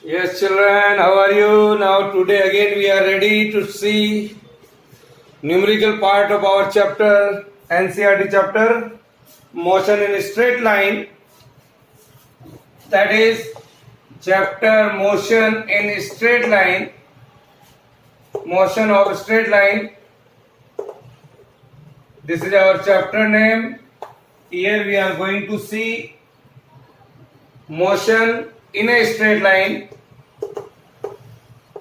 Yes, children, how are you? Now, today again we are ready to see numerical part of our chapter, NCERT chapter, motion in a straight line. That is, chapter motion in a straight line, motion of a straight line. This is our chapter name. Here we are going to see motion in a straight line.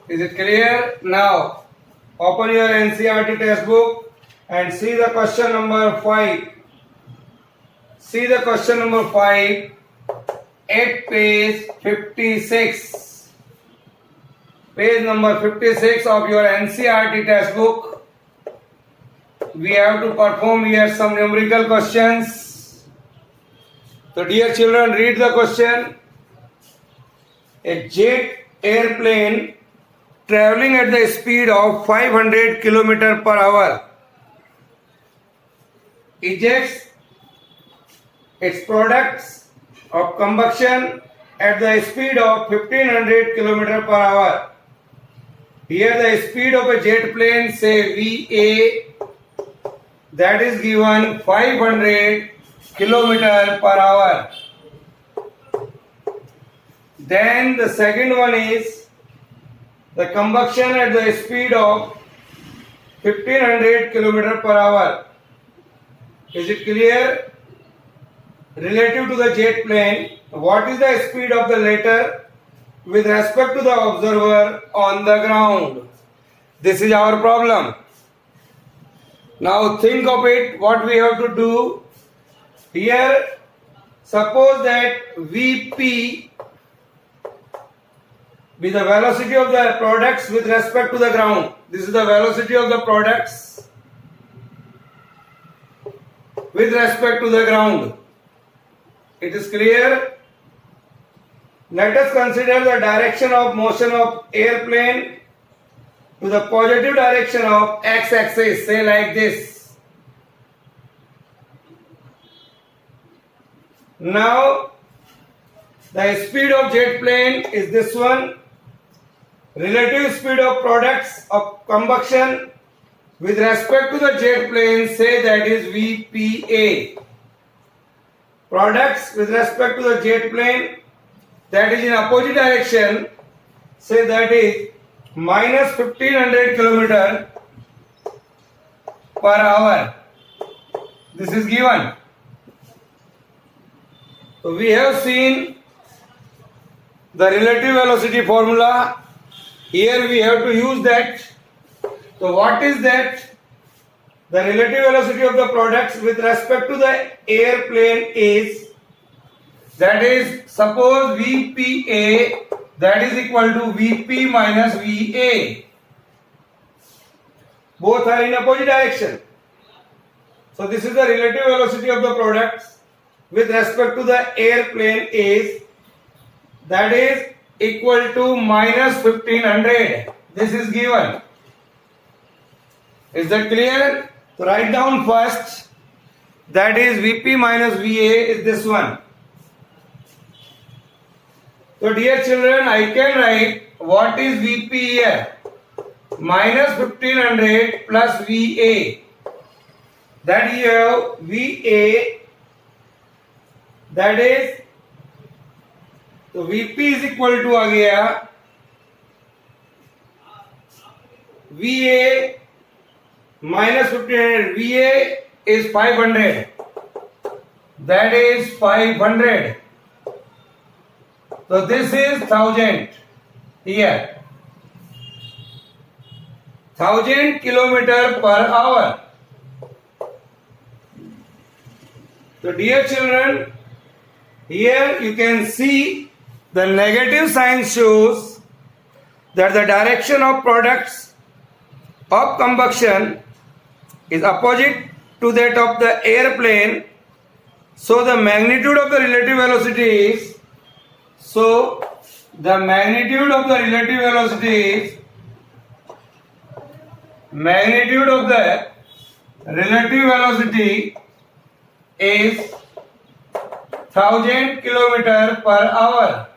Is it clear? Now, open your NCERT textbook and see the question number 5. See the question number 5 at page 56. Page number 56 of your NCERT textbook. We have to perform here some numerical questions. So dear children, read the question. A jet airplane traveling at the speed of 500 km per hour ejects its products of combustion at the speed of 1500 km per hour. Here the speed of a jet plane, say VA, that is given 500 km per hour. Then the second one is the combustion at the speed of 1500 km per hour. Is it clear? Relative to the jet plane, what is the speed of the latter with respect to the observer on the ground? This is our problem. Now think of it, what we have to do. Here, suppose that Vp be the velocity of the products with respect to the ground. This is the velocity of the products with respect to the ground. It is clear? Let us consider the direction of motion of airplane to the positive direction of x-axis, say like this. Now, the speed of jet plane is this one. Relative speed of products of combustion with respect to the jet plane, say that is VPA. Products with respect to the jet plane, that is in opposite direction, say that is minus 1500 km per hour. This is given. So we have seen the relative velocity formula. Here we have to use that. So what is that? The relative velocity of the products with respect to the airplane is, that is, suppose VPA, that is equal to VP minus VA. Both are in opposite direction. So this is the relative velocity of the products with respect to the airplane is, that is equal to minus 1500. This is given. Is that clear? So write down first, that is Vp minus Va is this one. So dear children, I can write what is Vp here? Minus 1500 plus Va. That you have Va, that is, तो Vp is equal to आ गया Va minus 1500. Va is 500. That is 500. So this is 1000 here. 1000 km per hour. So dear children, here you can see the negative sign shows that the direction of products of combustion is opposite to that of the airplane. So the magnitude of the relative velocity is, magnitude of the relative velocity is 1000 km per hour.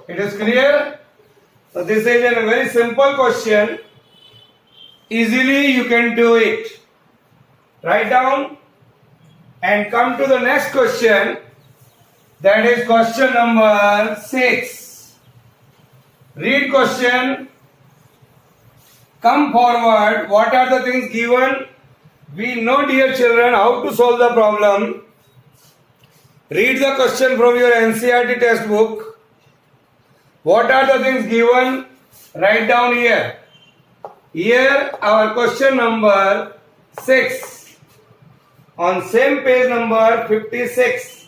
It is clear? So this is a very simple question. Easily you can do it. Write down and come to the next question. That is question number 6. Read question. Come forward. What are the things given? We know, dear children, how to solve the problem. Read the question from your NCERT textbook. What are the things given? Write down here. Here our question number 6 on same page number 56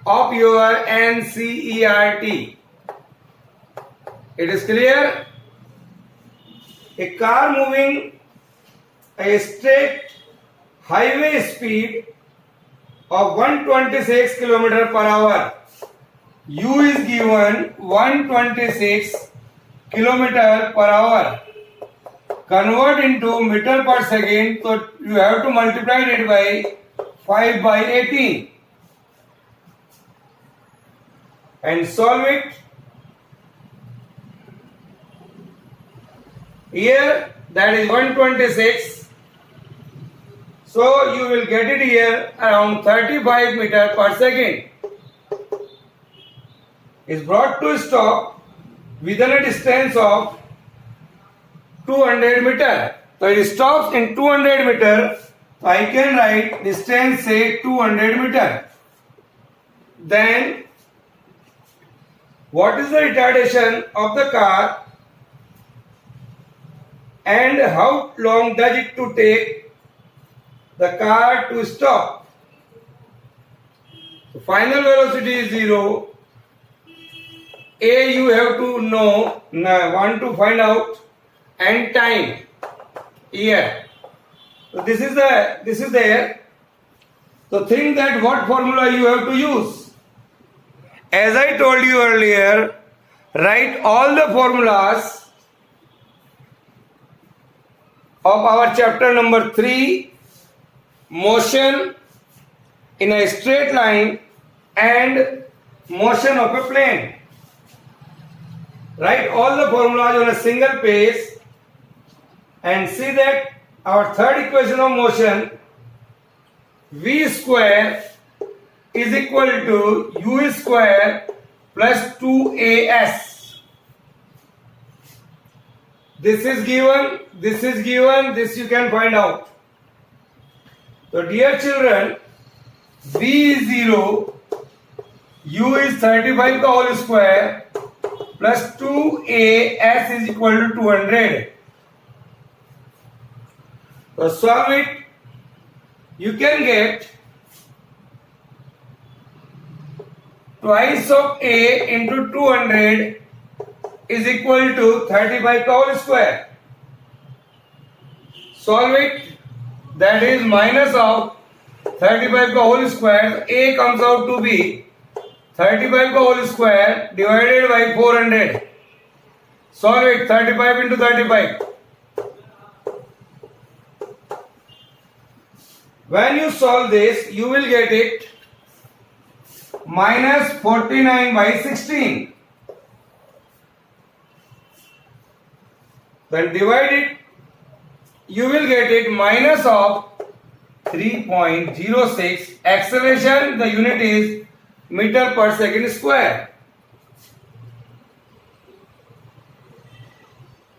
of your NCERT. It is clear? A car moving a straight highway speed of 126 km per hour. U is given 126 km per hour. Convert into meter per second, so you have to multiply it by 5 by 18 and solve it. Here that is 126, so you will get it here around 35 meter per second. Is brought to stop within a distance of 200 meter. So it stops in 200 meter. So I can write distance, say 200 meter. Then what is the retardation of the car and how long does it to take the car to stop? So final velocity is 0. A you have to know, want to find out, and time here. So this is there. So think that what formula you have to use. As I told you earlier, write all the formulas of our chapter number 3, motion in a straight line and motion of a plane. Write all the formulas on a single page and see that our third equation of motion, v square is equal to u square plus 2as. This is given, this you can find out. So dear children, v is 0, u is 35 का whole square plus 2as is equal to 200. So solve it. You can get twice of a into 200 is equal to 35 का whole square. Solve it. That is minus of 35 का whole square. A comes out to be 35 का whole square divided by 400. Solve it. 35 into 35. When you solve this, you will get it minus 49 by 16. Then divide it, you will get it minus of 3.06. Acceleration, the unit is meter per second square.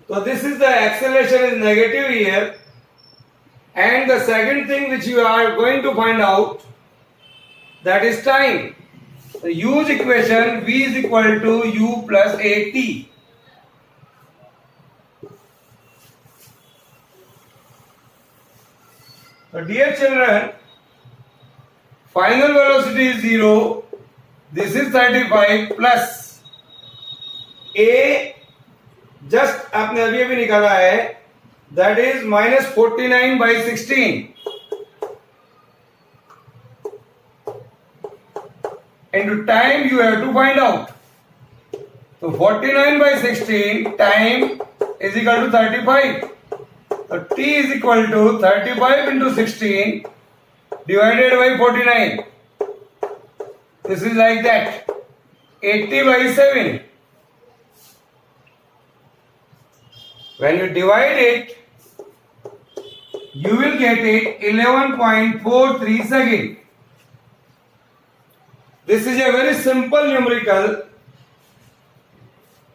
So this is the acceleration is negative here. And the second thing which you are going to find out, that is time. The use equation v is equal to u plus at. So dear children, final velocity is 0. This is 35 plus a just आपने अभी निकाला है, that is minus 49 by 16 into time you have to find out. So 49 by 16 time is equal to 35. So t is equal to 35 into 16 divided by 49. This is like that. 80 by 7. When you divide it, you will get it 11.43 second. This is a very simple numerical.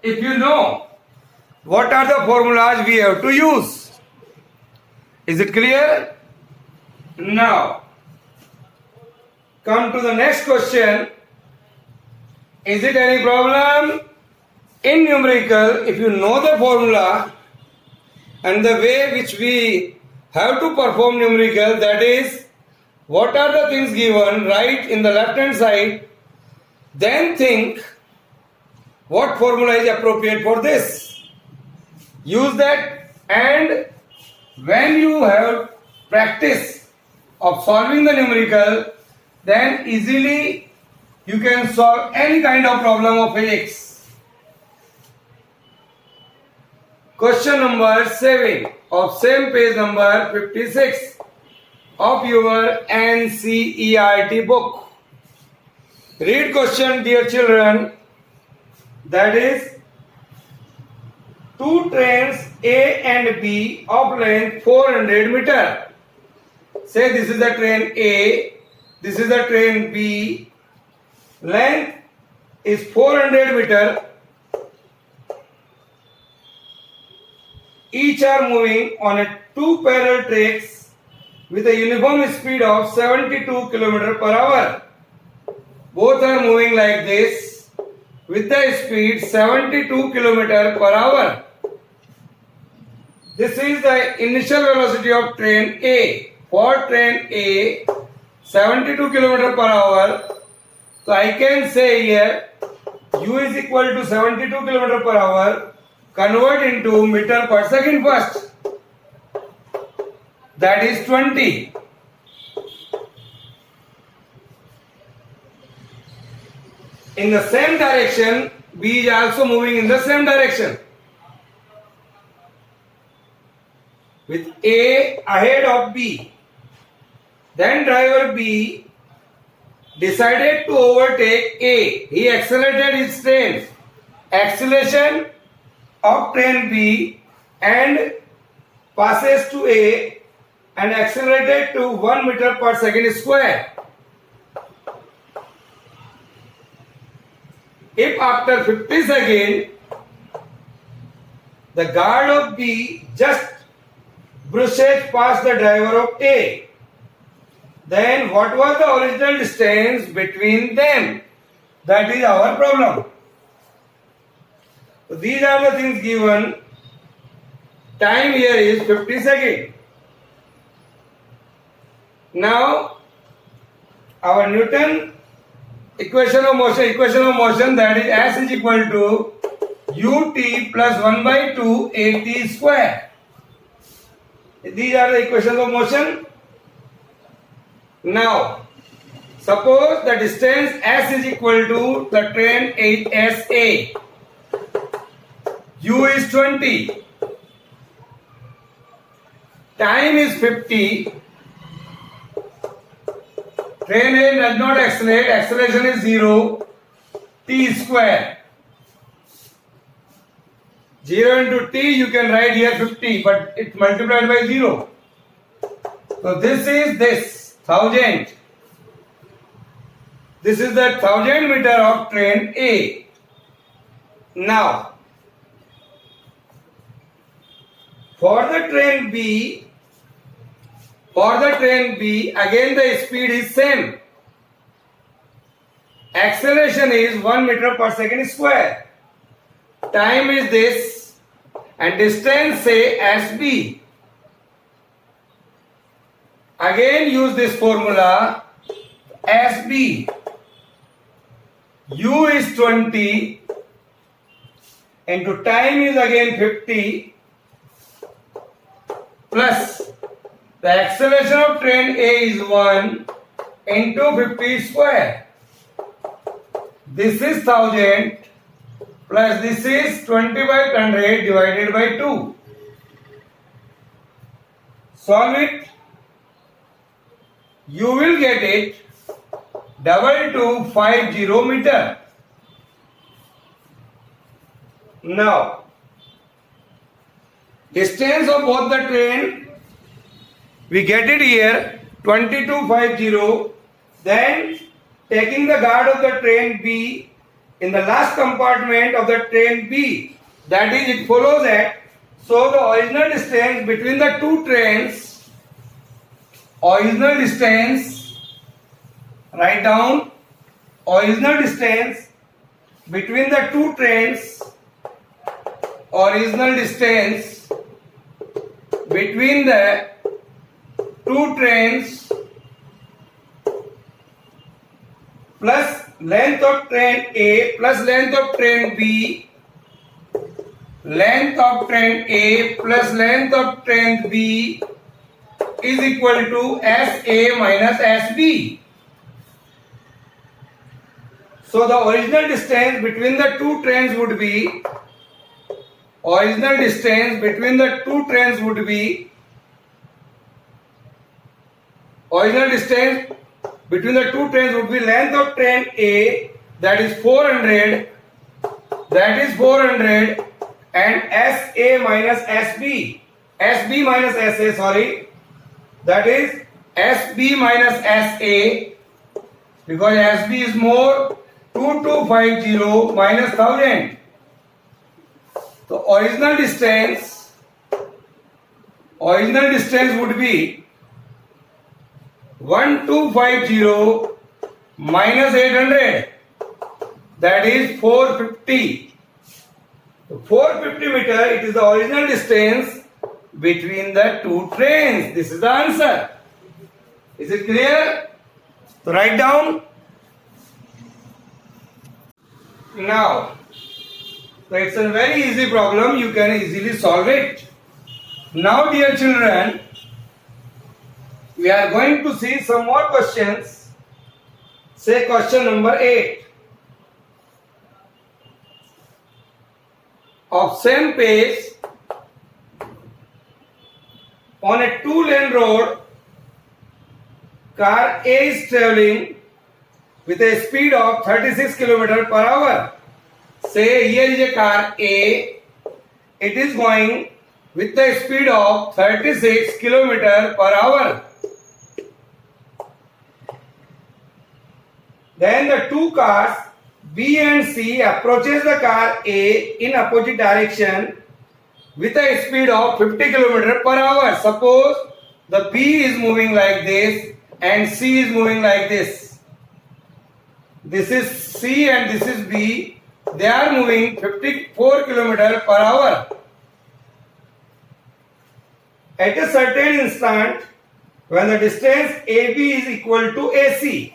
If you know what are the formulas we have to use. Is it clear? Now, come to the next question. Is it any problem? In numerical, if you know the formula and the way which we have to perform numerical, that is, what are the things given, write in the left hand side, then think what formula is appropriate for this. Use that, and when you have practice of solving the numerical, then easily you can solve any kind of problem of physics. Question number 7 of same page number 56 of your NCERT book. Read question, dear children. That is, two trains A and B of length 400 meter. Say this is the train A, this is the train B. Length is 400 meter. Each are moving on a two parallel tracks with a uniform speed of 72 km per hour. Both are moving like this with the speed 72 km per hour. This is the initial velocity of train A. For train A, 72 km per hour. So I can say here U is equal to 72 km per hour. Convert into meter per second first. That is 20. In the same direction, B is also moving in the same direction. With A ahead of B. Then driver B decided to overtake A. He accelerated his train. Acceleration of train B and passes to A and accelerated to 1 meter per second square. If after 50 seconds the guard of B just brushes past the driver of A, then what was the original distance between them? That is our problem. So these are the things given. Time here is 50 seconds. Now, our Newton equation of motion, that is S is equal to ut plus 1 by 2 at square. These are the equations of motion. Now, suppose the distance S is equal to the train 8SA. U is 20. Time is 50. Train A does not accelerate. Acceleration is 0. T square. 0 into T you can write here 50, but it's multiplied by 0. So this is this 1000. This is the 1000 meter of train A. Now, for the train B, again the speed is same. Acceleration is 1 meter per second square. Time is this and distance say SB. Again use this formula SB. U is 20 into time is again 50 plus the acceleration of train A is 1 into 50 square. This is 1000 plus this is 20 by 100 divided by 2. Solve it. You will get it 2250 meter. Now, Distance of both the train, we get it here 2250. Then taking the guard of the train B in the last compartment of the train B, that is, it follows that. So the original distance between the two trains, original distance, write down original distance between the two trains, original distance between the two trains plus length of train A plus length of train B, length of train A plus length of train B is equal to SA minus SB. So the original distance between the two trains would be, original distance between the two trains would be, original distance between the two trains would be length of train A, that is 400, and SA minus SB, SB minus SA, sorry, that is SB minus SA, because SB is more, 2250 minus 1000. So original distance would be 1250 minus 800, that is 450. So 450 meter, it is the original distance between the two trains. This is the answer. Is it clear? So write down. Now, so it's a very easy problem. You can easily solve it. Now, dear children, we are going to see some more questions. Say question number 8. Of same pace, on a 2-lane road, car A is traveling with a speed of 36 km per hour. Say here is a car A, it is going with the speed of 36 km per hour. Then the two cars B and C approaches the car A in opposite direction with a speed of 50 km per hour. Suppose the B is moving like this and C is moving like this. This is C and this is B. They are moving 54 km per hour. At a certain instant, when the distance AB is equal to AC,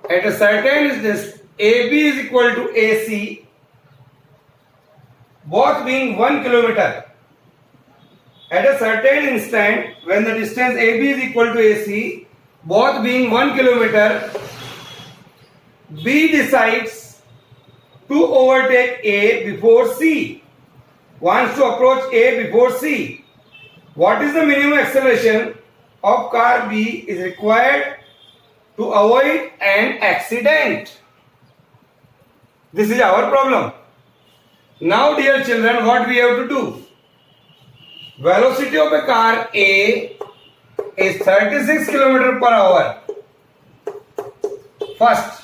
at a certain distance AB is equal to AC, both being 1 kilometer. At a certain instant, when the distance AB is equal to AC, both being 1 kilometer, B decides to overtake A before C, wants to approach A before C. What is the minimum acceleration of car B is required to avoid an accident? This is our problem. Now, dear children, what we have to do? Velocity of a car A is 36 km per hour. First,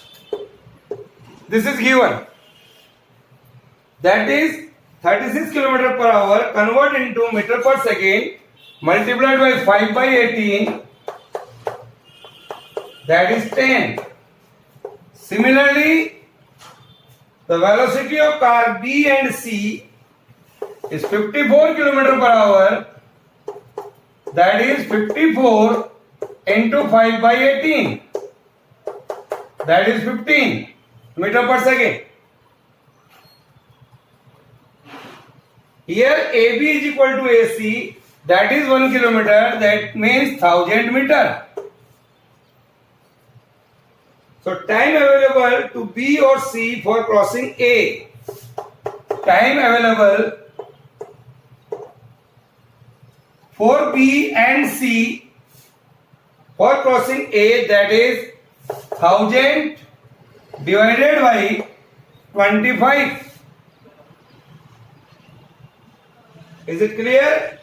this is given. That is 36 km per hour, convert into meter per second, multiplied by 5 by 18, that is 10. Similarly, the velocity of car B and C is 54 km per hour, that is 54 into 5 by 18, that is 15 meter per second. Here AB is equal to AC, that is 1 kilometer, that means 1000 meter. So time available to B or C for crossing A. Time available for B and C for crossing A, that is 1000 divided by 25. Is it clear?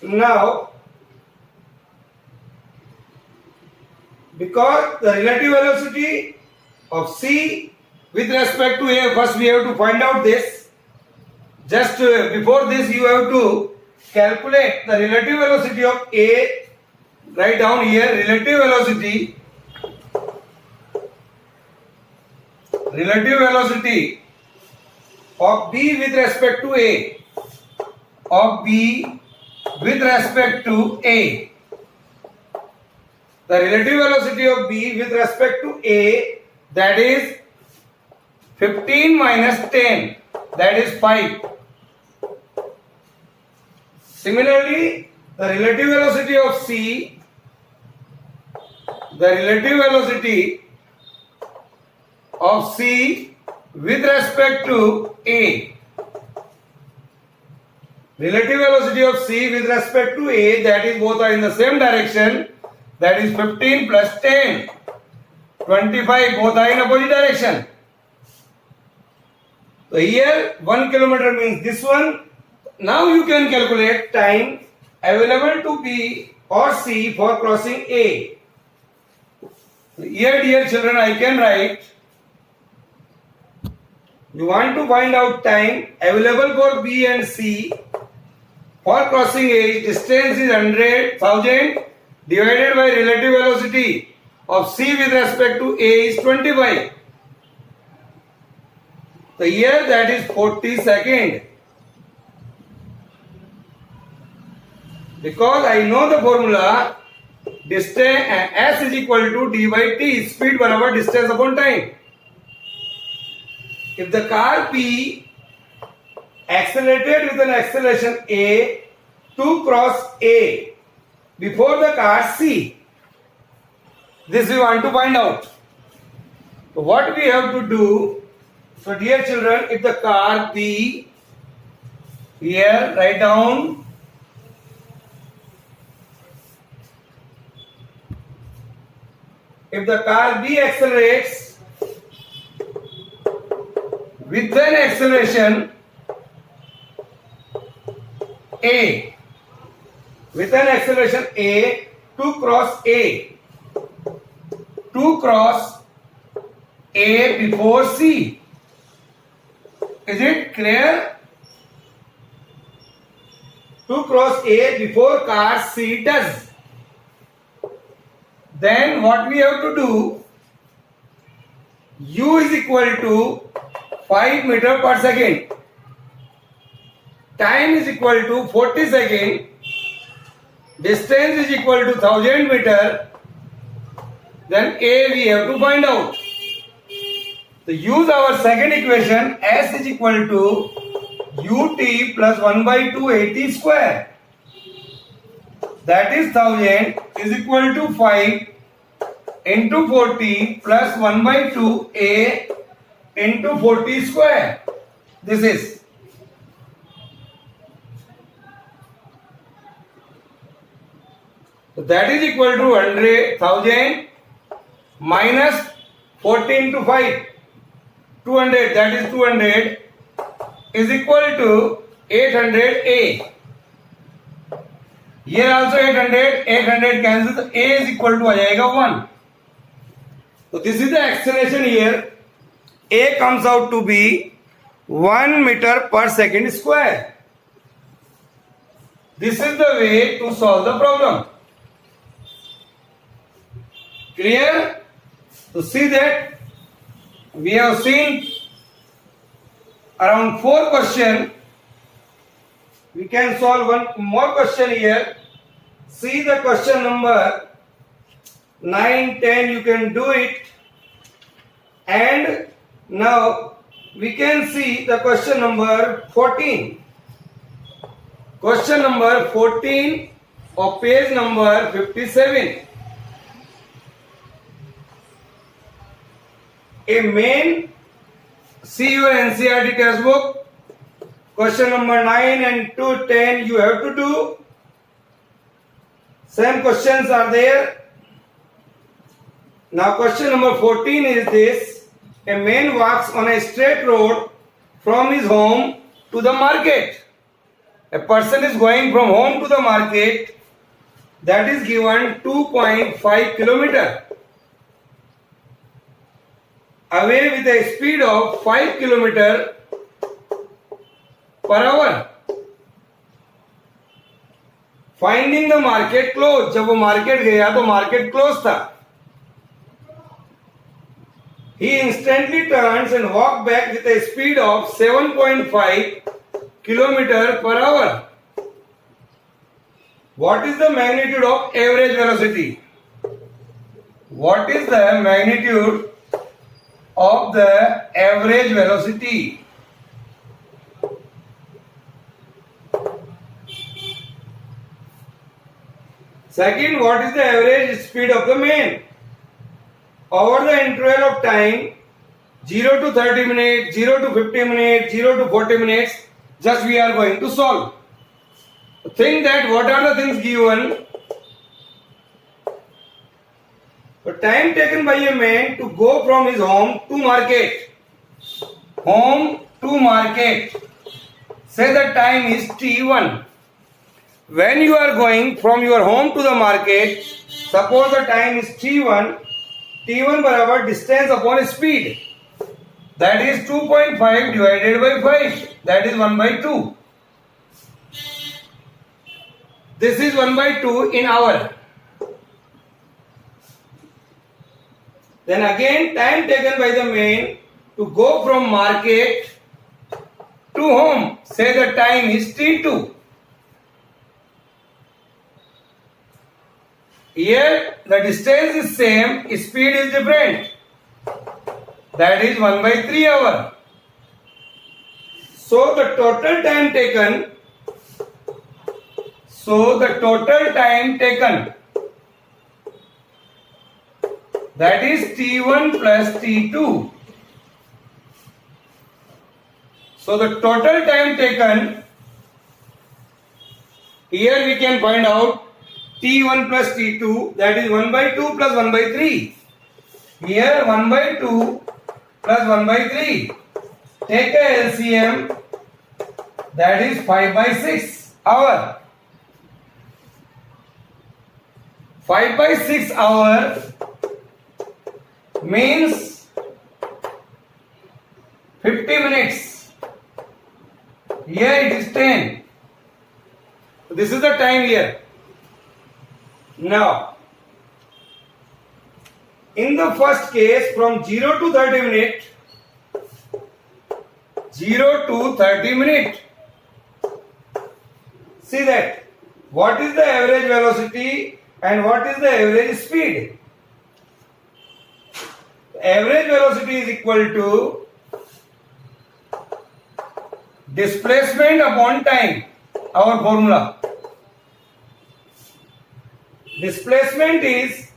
Now, because the relative velocity of C with respect to A, first we have to find out this. Just before this, you have to calculate the relative velocity of A. Write down here relative velocity of B with respect to A. Of B with respect to A. The relative velocity of B with respect to A, that is 15 minus 10, that is 5. Similarly, the relative velocity of C, with respect to A. Relative velocity of C with respect to A, that is both are in the same direction, that is 15 plus 10, 25, both are in opposite direction. So here 1 kilometer means this one. Now you can calculate time available to B or C for crossing A. Here, dear children, I can write, you want to find out time available for B and C for crossing A. Distance is 100,000 divided by relative velocity of C with respect to A is 25. So here that is 40 seconds. Because I know the formula, distance S is equal to d by t, speed barabar distance upon time. If the car P accelerated with an acceleration A to cross A before the car C, this we want to find out. So what we have to do, so dear children, if the car P, here write down, if the car B accelerates with an acceleration A, to cross A before C. Is it clear? To cross A before car C does. Then what we have to do, U is equal to 5 meter per second. Time is equal to 40 seconds. Distance is equal to 1000 meter. Then A we have to find out. So use our second equation, S is equal to ut plus 1 by 2 AT square. That is 1000 is equal to 5 into 40 plus 1 by 2 A into 40 square. This is. So that is equal to 100,000 minus 40 into 5. 200, that is 200 is equal to 800A. Here also 800 cancels, A is equal to आ जाएगा 1. So this is the acceleration here. A comes out to be 1 meter per second square. This is the way to solve the problem. Clear? To see that we have seen around 4 questions. We can solve one more question here. See the question number 9, 10, you can do it. And now we can see the question number 14. Question number 14 of page number 57. A main, see your NCERT textbook. Question number 9 and 2, 10 you have to do. Same questions are there. Now question number 14 is this. A man walks on a straight road from his home to the market. A person is going from home to the market, that is given 2.5 kilometer. Away with a speed of 5 kilometer per hour. Finding the market close. जब वो market गया तो market close था. He instantly turns and walks back with a speed of 7.5 kilometer per hour. What is the magnitude of average velocity? What is the magnitude of the average velocity? Second, what is the average speed of the man? Over the interval of time 0 to 30 minutes, 0 to 50 minutes, 0 to 40 minutes, just we are going to solve. Think that what are the things given. The time taken by a man to go from his home to market. Home to market. Say the time is T1. When you are going from your home to the market, suppose the time is T1. T1 बराबर distance upon speed. That is 2.5 divided by 5. That is 1 by 2. This is 1 by 2 in hour. Then again time taken by the man to go from market to home. Say the time is T2. Here the distance is same, speed is different. That is 1 by 3 hour. So the total time taken, that is T1 plus T2. So the total time taken, here we can find out T1 plus T2, that is 1 by 2 plus 1 by 3. Here 1 by 2 plus 1 by 3. Take a LCM, that is 5 by 6 hour. 5 by 6 hour means 50 minutes. Here it is 10. This is the time here. Now, in the first case, from 0 to 30 minutes, 0 to 30 minutes, see that what is the average velocity and what is the average speed? The average velocity is equal to displacement upon time, our formula. Displacement is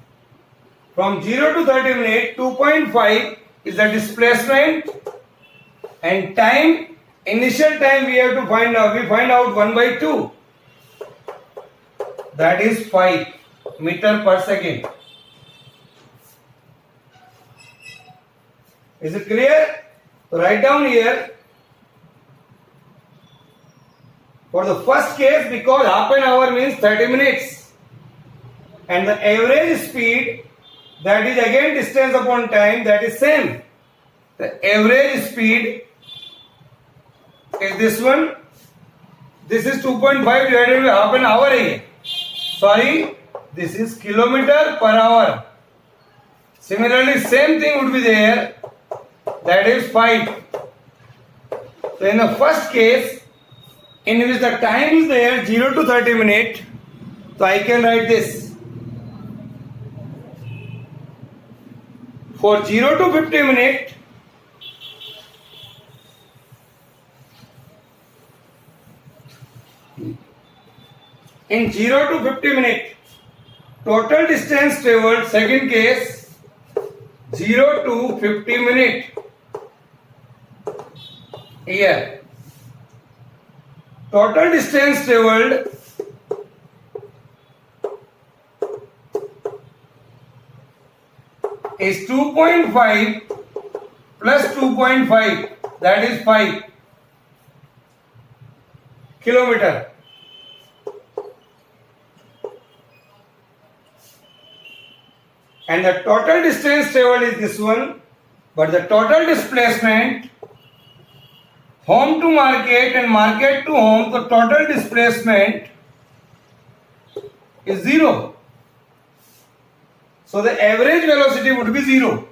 from 0 to 30 minutes, 2.5 is the displacement, and time, initial time we have to find out, we find out 1 by 2, that is 5 meter per second. Is it clear? So write down here. For the first case, because half an hour means 30 minutes, and the average speed, that is again distance upon time, that is same. The average speed is this one. This is 2.5 divided by half an hour again. Sorry, this is kilometer per hour. Similarly, same thing would be there. That is 5. So in the first case, in which the time is there 0 to 30 minutes, so I can write this. For 0 to 50 minutes, in 0 to 50 minutes, total distance traveled, second case, 0 to 50 minutes. Here, total distance traveled is 2.5 plus 2.5, that is 5 kilometer. And the total distance traveled is this one, but the total displacement home to market and market to home, the total displacement is 0. So the average velocity would be 0.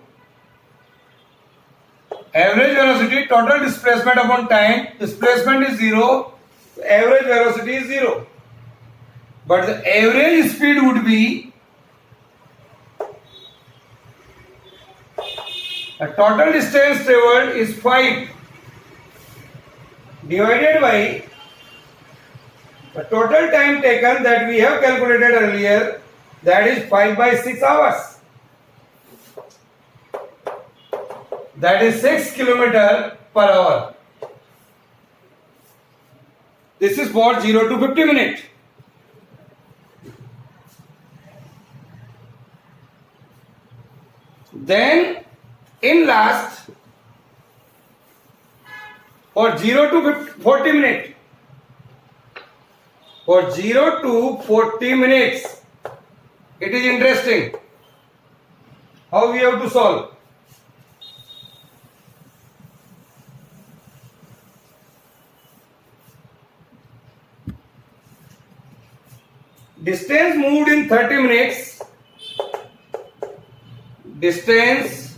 Average velocity, total displacement upon time, displacement is 0, so average velocity is 0. But the average speed would be the total distance traveled is 5 divided by the total time taken that we have calculated earlier, that is 5 by 6 hours. That is 6 kilometer per hour. This is for 0 to 50 minutes. Then in last, for 0 to 40 minutes, for 0 to 40 minutes, it is interesting how we have to solve. Distance moved in 30 minutes. Distance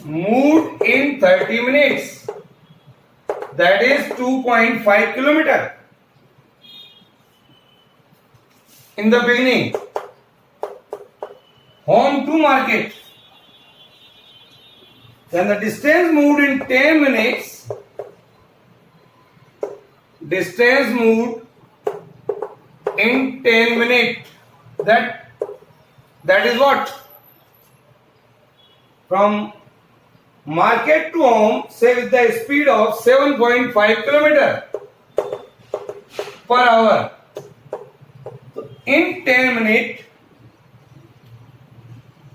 moved in 30 minutes. That is 2.5 kilometer. In the beginning, home to market. Then the distance moved in 10 minutes. Distance moved in 10 minutes. That is what? From market to home, say with the speed of 7.5 kilometer per hour. So in 10 minutes,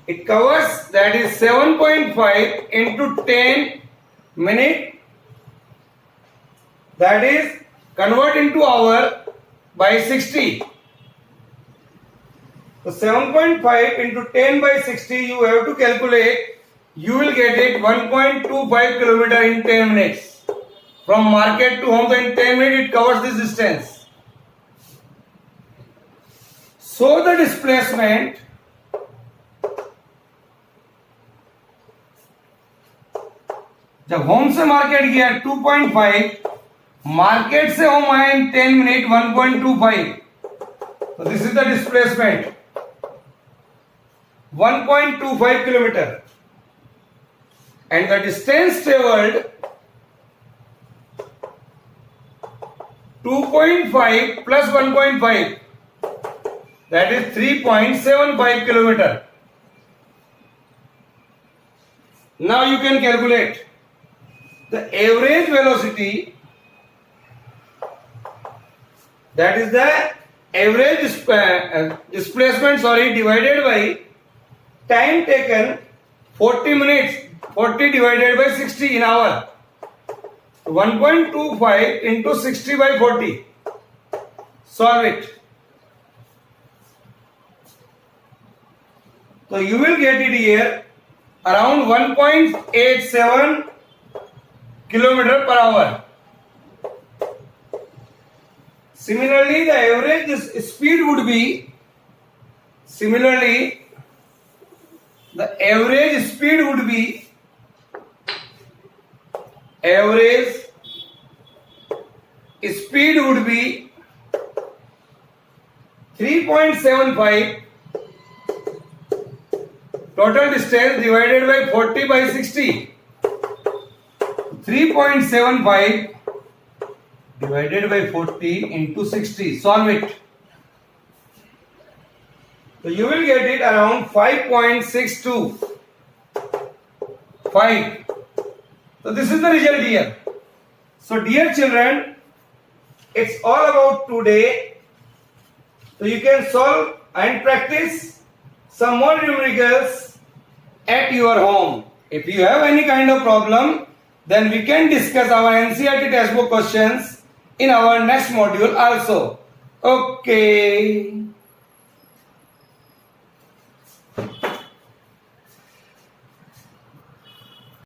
it covers, that is 7.5 into 10 minutes, that is convert into hour by 60. So 7.5 into 10 by 60 you have to calculate. You will get it 1.25 kilometer in 10 minutes. From market to home, so in 10 minutes it covers this distance. So the displacement जब home से market गया 2.5, market से home आया इन 10 minute 1.25. So this is the displacement 1.25 kilometer. And the distance traveled 2.5 plus 1.5, that is 3.75 kilometer. Now you can calculate the average velocity, that is the average displacement divided by time taken 40 minutes. 40 divided by 60 in hour. 1.25 into 60 by 40. Solve it. So you will get it here around 1.87 kilometer per hour. Similarly, the average speed would be, average speed would be 3.75 total distance divided by 40 by 60. 3.75 divided by 40 into 60. Solve it. So you will get it around 5.62. 5. So this is the result here. So dear children, it's all about today. So you can solve and practice some more numericals at your home. If you have any kind of problem, then we can discuss our NCERT textbook questions in our next module also. Okay.